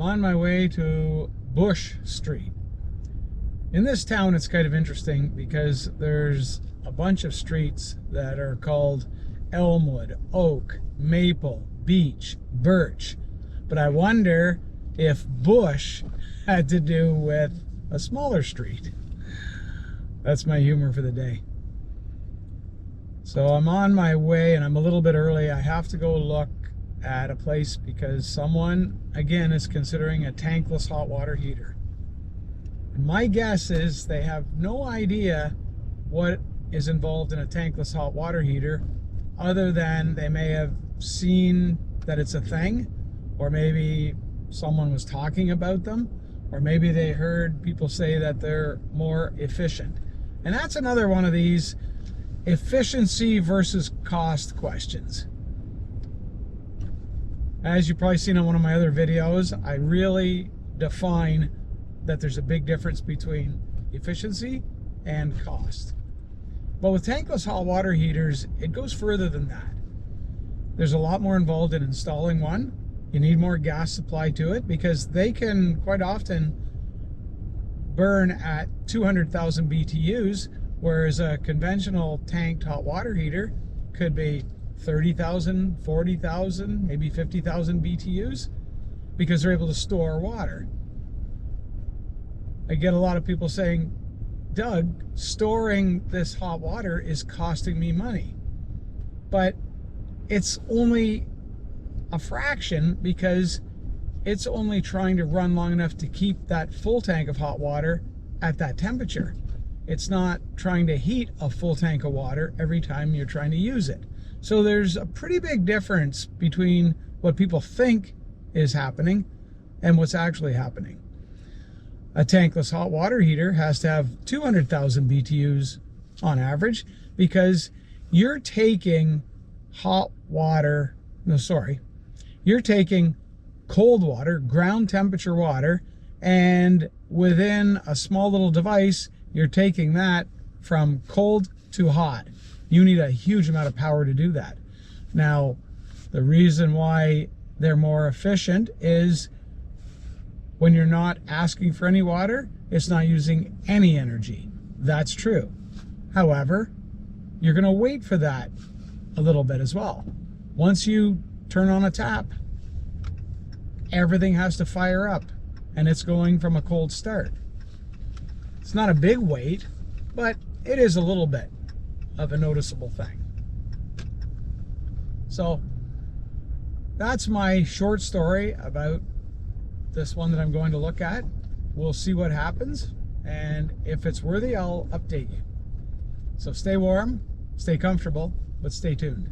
I'm on my way to Bush Street. In this town, it's kind of interesting because there's a bunch of streets that are called Elmwood, Oak, Maple, Beech, Birch. But I wonder if Bush had to do with a smaller street. That's my humor for the day. So I'm on my way and I'm a little bit early. I have to go look at a place because someone, again, is considering a tankless hot water heater. And my guess is they have no idea what is involved in a tankless hot water heater, other than they may have seen that it's a thing, or maybe someone was talking about them, or maybe they heard people say that they're more efficient. And that's another one of these efficiency versus cost questions. As you've probably seen on one of my other videos, I really define that there's a big difference between efficiency and cost. But with tankless hot water heaters, it goes further than that. There's a lot more involved in installing one. You need more gas supply to it because they can quite often burn at 200,000 BTUs, whereas a conventional tanked hot water heater could be 30,000, 40,000, maybe 50,000 BTUs, because they're able to store water. I get a lot of people saying, Doug, storing this hot water is costing me money. But it's only a fraction, because it's only trying to run long enough to keep that full tank of hot water at that temperature. It's not trying to heat a full tank of water every time you're trying to use it. So there's a pretty big difference between what people think is happening and what's actually happening. A tankless hot water heater has to have 200,000 BTUs on average, because you're taking you're taking cold water, ground temperature water, and within a small little device, you're taking that from cold to hot. You need a huge amount of power to do that. Now, the reason why they're more efficient is when you're not asking for any water, it's not using any energy. That's true. However, you're going to wait for that a little bit as well. Once you turn on a tap, everything has to fire up, and it's going from a cold start. It's not a big wait, but it is a little bit of a noticeable thing. So that's my short story about this one that I'm going to look at. We'll see what happens, and if it's worthy, I'll update you. So stay warm, stay comfortable, but stay tuned.